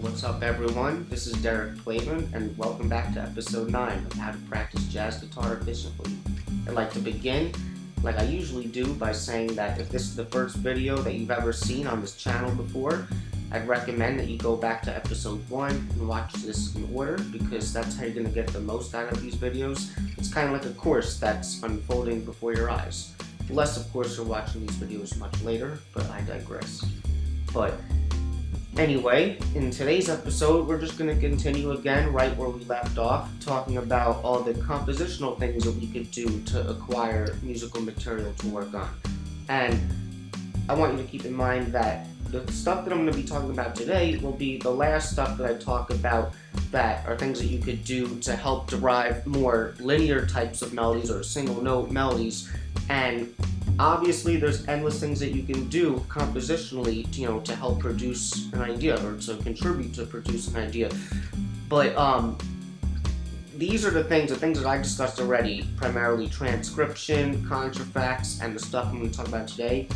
What's up, everyone? This is Derek Clavin, and welcome back to episode 9 of How to Practice Jazz Guitar Efficiently. I'd like to begin, like I usually do, by saying that if this is the first video that you've ever seen on this channel before, I'd recommend that you go back to episode 1 and watch this in order, because that's how you're going to get the most out of these videos. It's kind of like a course that's unfolding before your eyes. Unless, of course, you're watching these videos much later, but I digress. But anyway, in today's episode, we're just going to continue again right where we left off, talking about all the compositional things that we could do to acquire musical material to work on. And I want you to keep in mind that the stuff that I'm going to be talking about today will be the last stuff that I talk about that are things that you could do to help derive more linear types of melodies or single note melodies. And obviously there's endless things that you can do compositionally to help produce an idea or to contribute to produce an idea. But these are the things that I discussed already, primarily transcription, contrafacts, and the stuff I'm going to talk about today.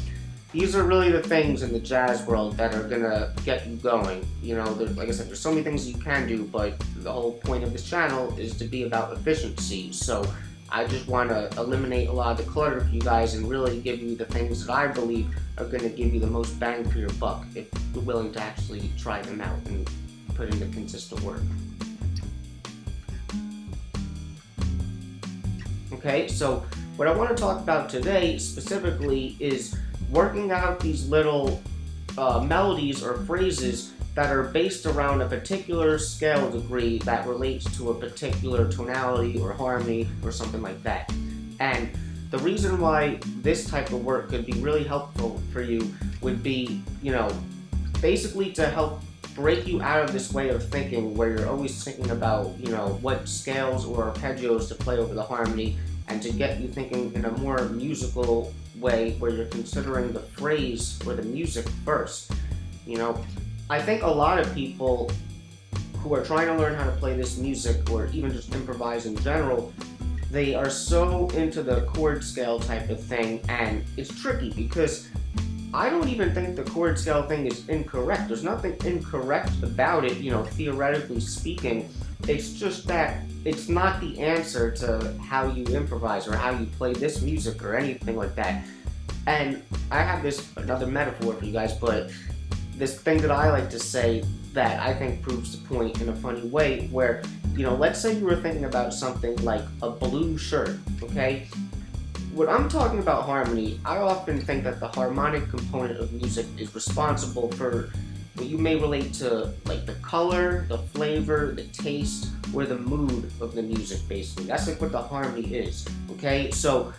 These are really the things in the jazz world that are going to get you going. Like I said, there's so many things you can do, but the whole point of this channel is to be about efficiency. So I just want to eliminate a lot of the clutter for you guys and really give you the things that I believe are going to give you the most bang for your buck if you're willing to actually try them out and put in the consistent work. Okay, so what I want to talk about today specifically is working out these little melodies or phrases that are based around a particular scale degree that relates to a particular tonality or harmony or something like that. And the reason why this type of work could be really helpful for you would be, basically to help break you out of this way of thinking where you're always thinking about, what scales or arpeggios to play over the harmony, and to get you thinking in a more musical way where you're considering the phrase or the music first. I think a lot of people who are trying to learn how to play this music or even just improvise in general, they are so into the chord scale type of thing, and it's tricky because I don't even think the chord scale thing is incorrect. There's nothing incorrect about it, theoretically speaking. It's just that it's not the answer to how you improvise or how you play this music or anything like that. And I have another metaphor for you guys, but this thing that I like to say that I think proves the point in a funny way, where, let's say you were thinking about something like a blue shirt, okay? When I'm talking about harmony, I often think that the harmonic component of music is responsible for what you may relate to, like the color, the flavor, the taste, or the mood of the music, basically. That's like what the harmony is, okay? So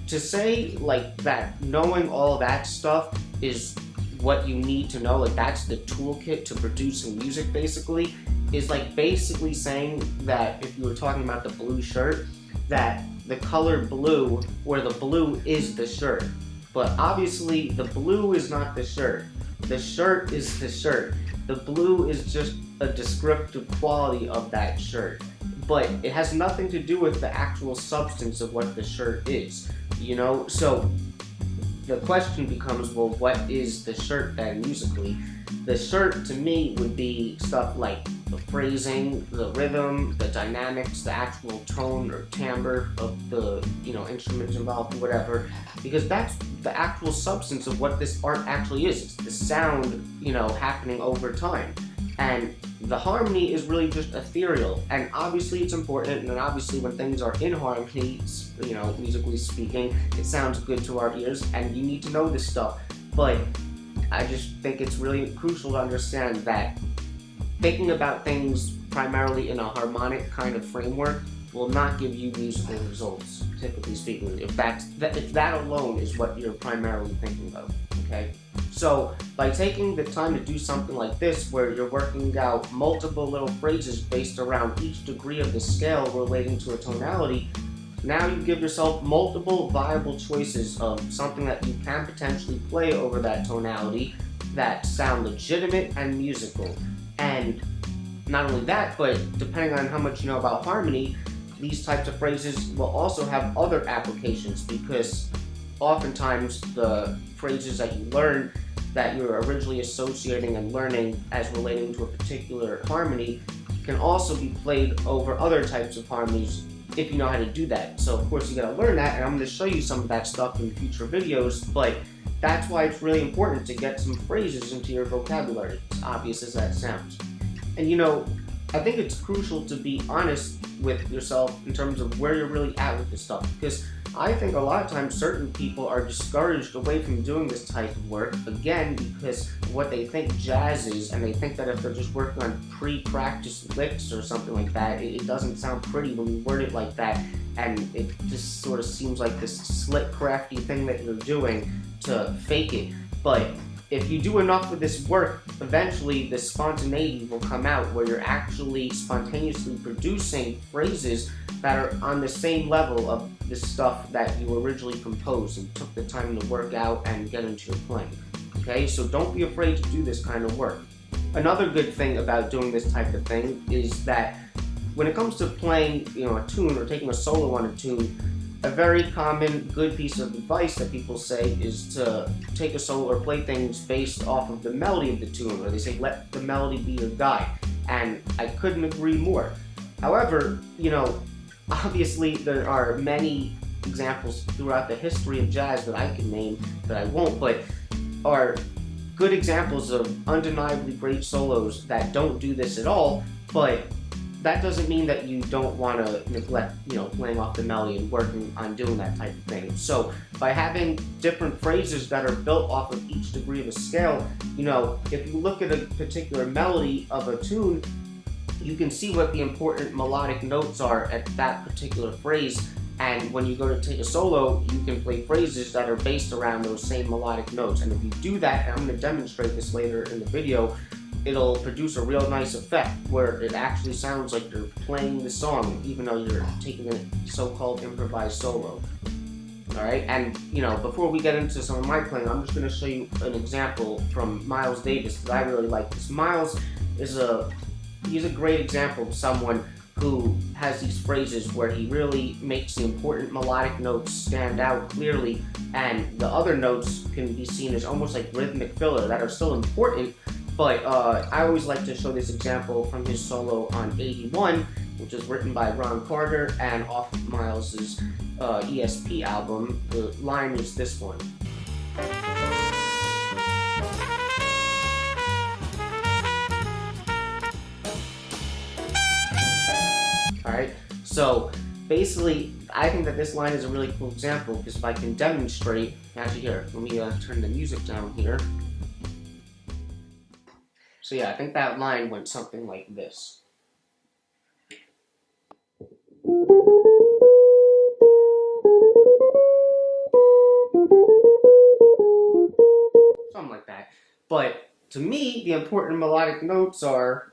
to say like that, knowing all that stuff is what you need to know, like that's the toolkit to producing music, basically, is like basically saying that if you were talking about the blue shirt, that the color blue, or the blue is the shirt. But obviously the blue is not the shirt. The shirt is the shirt. The blue is just a descriptive quality of that shirt. But it has nothing to do with the actual substance of what the shirt is, So the question becomes, well, what is the shirt then musically? The shirt to me would be stuff like the phrasing, the rhythm, the dynamics, the actual tone or timbre of the instruments involved or whatever, because that's the actual substance of what this art actually is. It's the sound, happening over time. And the harmony is really just ethereal, and obviously it's important, and obviously when things are in harmony, musically speaking, it sounds good to our ears, and you need to know this stuff. But I just think it's really crucial to understand that thinking about things primarily in a harmonic kind of framework will not give you musical results, typically speaking, if that alone is what you're primarily thinking of, okay? So by taking the time to do something like this, where you're working out multiple little phrases based around each degree of the scale relating to a tonality, now you give yourself multiple viable choices of something that you can potentially play over that tonality that sound legitimate and musical. And not only that, but depending on how much you know about harmony, these types of phrases will also have other applications, because oftentimes the phrases that you learn that you're originally associating and learning as relating to a particular harmony can also be played over other types of harmonies if you know how to do that. So of course you gotta learn that, and I'm gonna show you some of that stuff in future videos, but that's why it's really important to get some phrases into your vocabulary, as obvious as that sounds. And you know, I think it's crucial to be honest with yourself in terms of where you're really at with this stuff, because I think a lot of times certain people are discouraged away from doing this type of work, again, because of what they think jazz is, and they think that if they're just working on pre-practiced licks or something like that, it doesn't sound pretty when you word it like that, and it just sort of seems like this slick, crafty thing that you're doing to fake it. But if you do enough of this work, eventually the spontaneity will come out where you're actually spontaneously producing phrases that are on the same level of the stuff that you originally composed and took the time to work out and get into your playing. Okay, so don't be afraid to do this kind of work. Another good thing about doing this type of thing is that when it comes to playing, a tune or taking a solo on a tune, a very common good piece of advice that people say is to take a solo or play things based off of the melody of the tune, or they say let the melody be your guide, and I couldn't agree more. However, obviously there are many examples throughout the history of jazz that I can name, that I won't, but are good examples of undeniably great solos that don't do this at all, but that doesn't mean that you don't want to neglect, playing off the melody and working on doing that type of thing. So by having different phrases that are built off of each degree of a scale, if you look at a particular melody of a tune, you can see what the important melodic notes are at that particular phrase. And when you go to take a solo, you can play phrases that are based around those same melodic notes. And if you do that, and I'm going to demonstrate this later in the video, it'll produce a real nice effect where it actually sounds like you're playing the song even though you're taking a so-called improvised solo. Alright, and before we get into some of my playing, I'm just going to show you an example from Miles Davis that I really like. This Miles is he's a great example of someone who has these phrases where he really makes the important melodic notes stand out clearly, and the other notes can be seen as almost like rhythmic filler that are still important. But I always like to show this example from his solo on 81, which is written by Ron Carter and off of Miles's ESP album. The line is this one. Alright, so basically, I think that this line is a really cool example because if I can demonstrate, actually here, let me turn the music down here. So yeah, I think that line went something like this. Something like that. But to me, the important melodic notes are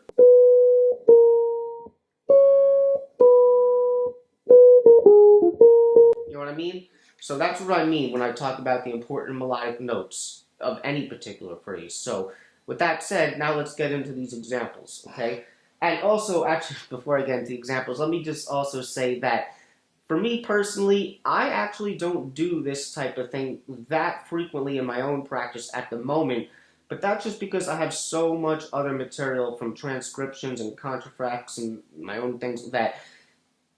what I mean? So that's what I mean when I talk about the important melodic notes of any particular phrase. So with that said, now let's get into these examples, okay? And also, actually, before I get into the examples, let me just also say that for me personally, I actually don't do this type of thing that frequently in my own practice at the moment, but that's just because I have so much other material from transcriptions and contrafacts and my own things that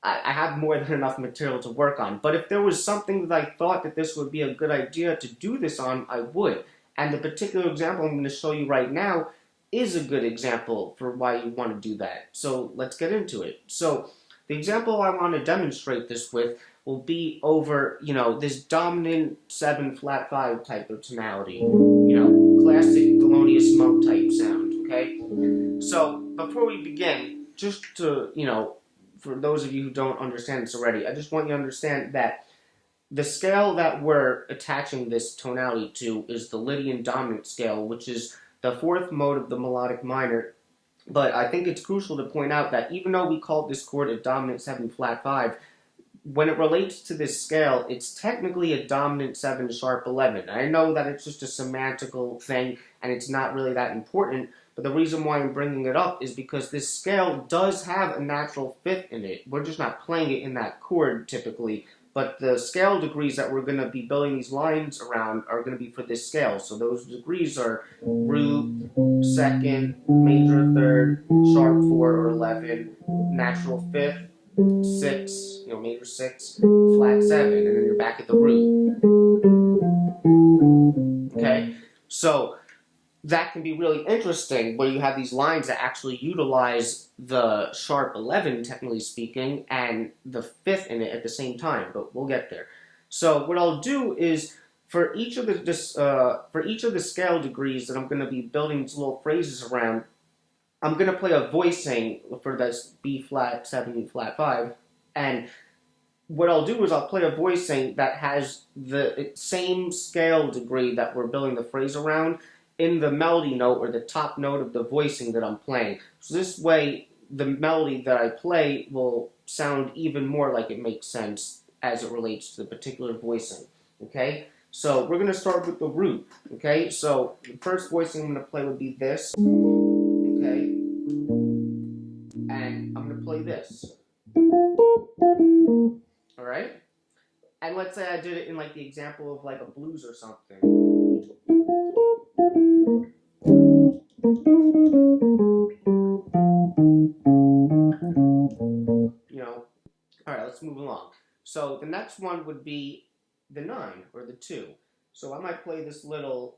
I have more than enough material to work on. But if there was something that I thought that this would be a good idea to do this on, I would. And the particular example I'm going to show you right now is a good example for why you want to do that. So let's get into it. So the example I want to demonstrate this with will be over, this dominant 7 flat 5 type of tonality. Classic Thelonious Monk type sound, okay? So before we begin, just to, for those of you who don't understand this already, I just want you to understand that the scale that we're attaching this tonality to is the Lydian dominant scale, which is the 4th mode of the melodic minor. But I think it's crucial to point out that even though we call this chord a dominant 7 flat 5, when it relates to this scale, it's technically a dominant 7 sharp 11. I know that it's just a semantical thing and it's not really that important, but the reason why I'm bringing it up is because this scale does have a natural 5th in it. We're just not playing it in that chord typically, but the scale degrees that we're going to be building these lines around are going to be for this scale. So those degrees are root, second, major third, sharp 4 or 11, natural fifth, 6, major 6, flat 7, and then you're back at the root. Okay, so that can be really interesting where you have these lines that actually utilize the sharp 11, technically speaking, and the fifth in it at the same time, but we'll get there. So what I'll do is for each of the scale degrees that I'm going to be building these little phrases around, I'm going to play a voicing for this B flat 7, E flat 5, and what I'll do is I'll play a voicing that has the same scale degree that we're building the phrase around in the melody note or the top note of the voicing that I'm playing. So this way, the melody that I play will sound even more like it makes sense as it relates to the particular voicing. Okay? So we're going to start with the root. Okay? So the first voicing I'm going to play would be this. Okay? And I'm going to play this. Alright? And let's say I did it in like the example of like a blues or something. Alright, let's move along. So the next one would be the 9 or the 2. So I might play this little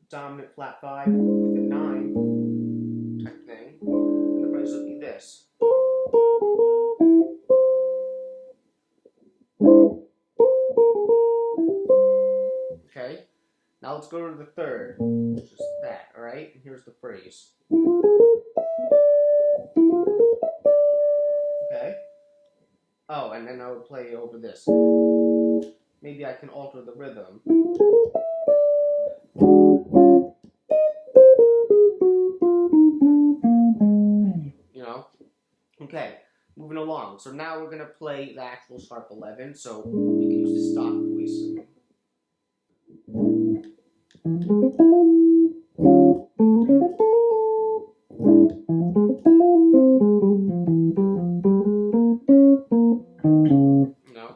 dominant flat 5 with a 9 type thing. And the phrase would be this. Okay, now let's go to the third, which is that, alright? And here's the phrase. Okay. Oh, and then I would play over this. Maybe I can alter the rhythm. Okay, moving along. So now we're going to play the actual sharp 11, so we can use the stock voicing. No.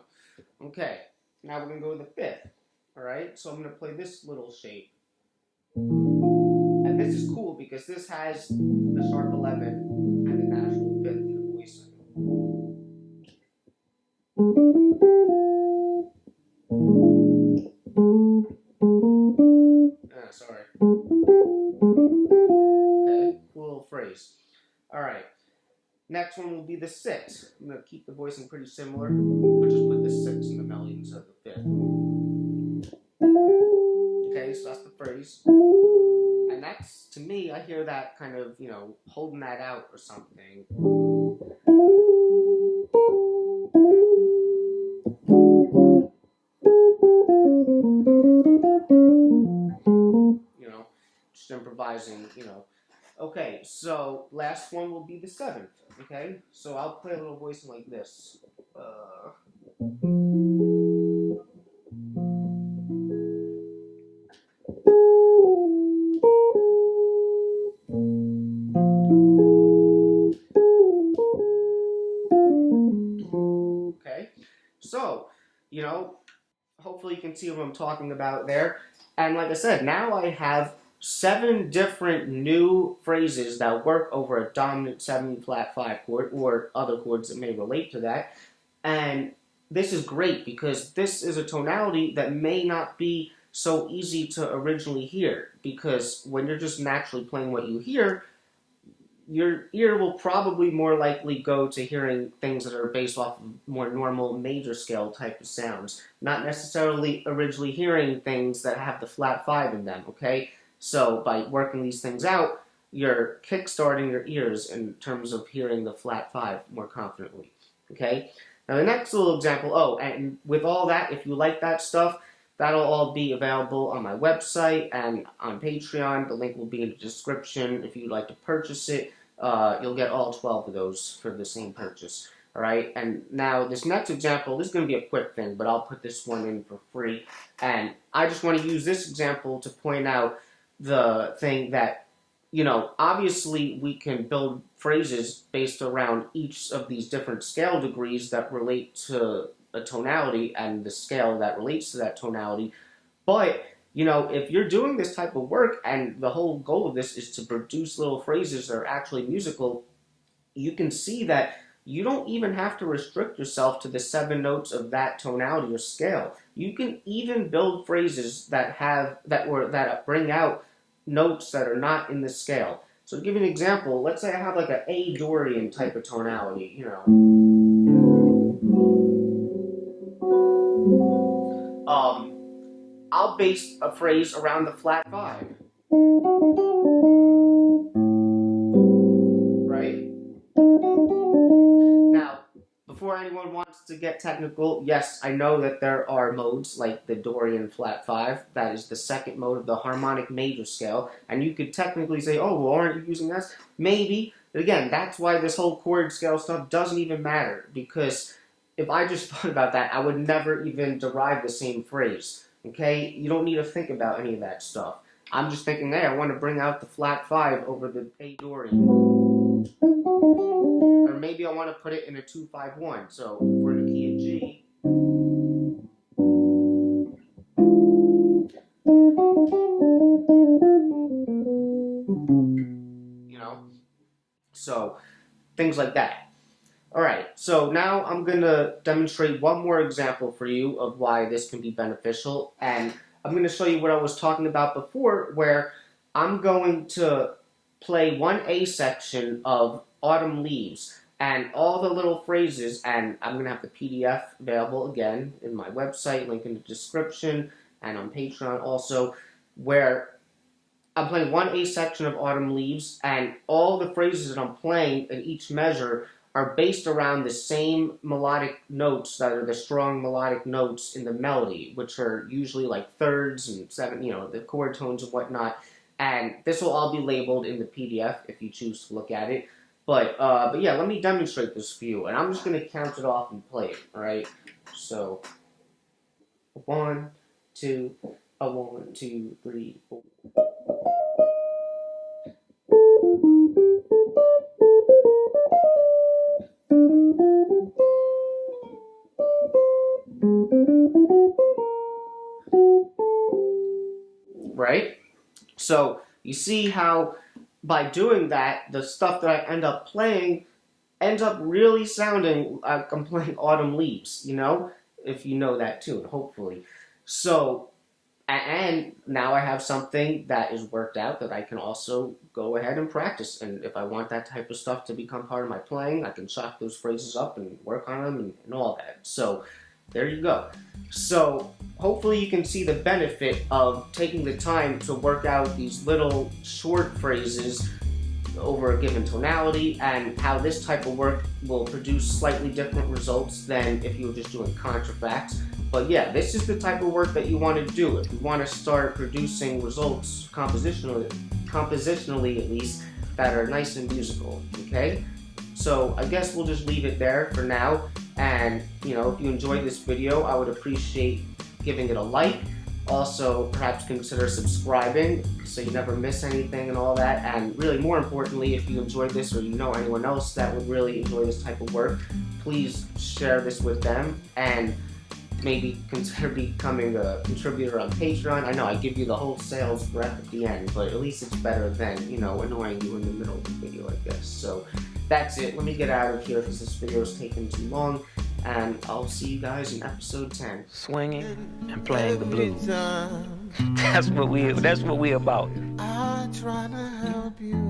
Okay, now we're going to go to the fifth. Alright, so I'm going to play this little shape. And this is cool because this has the sharp 11 and the natural fifth in the voicing. Sorry. Okay, cool little phrase. Alright, next one will be the 6. I'm going to keep the voicing pretty similar, but just put the 6 in the melody instead of the 5th. Okay, so that's the phrase. And that's, to me, I hear that kind of, holding that out or something. Just improvising, Okay, so last one will be the 7th, okay? So I'll play a little voicing like this. Okay, so, hopefully you can see what I'm talking about there. And like I said, now I have 7 different new phrases that work over a dominant 7 flat 5 chord or other chords that may relate to that. And this is great because this is a tonality that may not be so easy to originally hear, because when you're just naturally playing what you hear, your ear will probably more likely go to hearing things that are based off of more normal major scale type of sounds, not necessarily originally hearing things that have the flat 5 in them, okay? So by working these things out, you're kickstarting your ears in terms of hearing the flat 5 more confidently, okay? Now the next little example, and with all that, if you like that stuff, that'll all be available on my website and on Patreon. The link will be in the description if you'd like to purchase it. You'll get all 12 of those for the same purchase. Alright, and now this next example, this is going to be a quick thing, but I'll put this one in for free. And I just want to use this example to point out the thing that, obviously we can build phrases based around each of these different scale degrees that relate to a tonality and the scale that relates to that tonality. But if you're doing this type of work and the whole goal of this is to produce little phrases that are actually musical, you can see that you don't even have to restrict yourself to the 7 notes of that tonality or scale. You can even build phrases that bring out notes that are not in the scale. So to give you an example, let's say I have like an A Dorian type of tonality, I'll base a phrase around the flat 5. Right? Now, before anyone wants to get technical, yes, I know that there are modes like the Dorian flat 5. That is the second mode of the harmonic major scale. And you could technically say, oh, well, aren't you using this? Maybe. But again, that's why this whole chord scale stuff doesn't even matter. Because if I just thought about that, I would never even derive the same phrase. Okay? You don't need to think about any of that stuff. I'm just thinking, hey, I want to bring out the flat 5 over the A Dorian. Or maybe I want to put it in a 2-5-1. So for the key of G, so things like that. Alright, so now I'm going to demonstrate one more example for you of why this can be beneficial, and I'm going to show you what I was talking about before, where I'm going to play one A section of Autumn Leaves, and all the little phrases, and I'm going to have the PDF available again in my website, link in the description, and on Patreon also, where I'm playing one A section of Autumn Leaves, and all the phrases that I'm playing in each measure are based around the same melodic notes that are the strong melodic notes in the melody, which are usually like thirds and seven, the chord tones and whatnot. And this will all be labeled in the PDF if you choose to look at it. But yeah, let me demonstrate this for you, and I'm just going to count it off and play it, alright? So, 1, 2, 1, 2, 3, 4. Right? So, you see how by doing that, the stuff that I end up playing ends up really sounding like I'm playing Autumn Leaves, if you know that tune, hopefully. So, and now I have something that is worked out that I can also go ahead and practice. And if I want that type of stuff to become part of my playing, I can chop those phrases up and work on them and all that. So, there you go. So, hopefully you can see the benefit of taking the time to work out these little short phrases over a given tonality, and how this type of work will produce slightly different results than if you were just doing contrafacts. But yeah, this is the type of work that you want to do if you want to start producing results compositionally at least, that are nice and musical, okay? So I guess we'll just leave it there for now, and if you enjoyed this video, I would appreciate giving it a like. Also, perhaps consider subscribing so you never miss anything and all that. And really, more importantly, if you enjoyed this or you know anyone else that would really enjoy this type of work, please share this with them and maybe consider becoming a contributor on Patreon. I know I give you the whole sales breath at the end, but at least it's better than, annoying you in the middle of the video, I guess. So that's it. Let me get out of here because this video is taking too long. And I'll see you guys in episode 10. Swinging and playing the blues. That's what we about. I try to help you.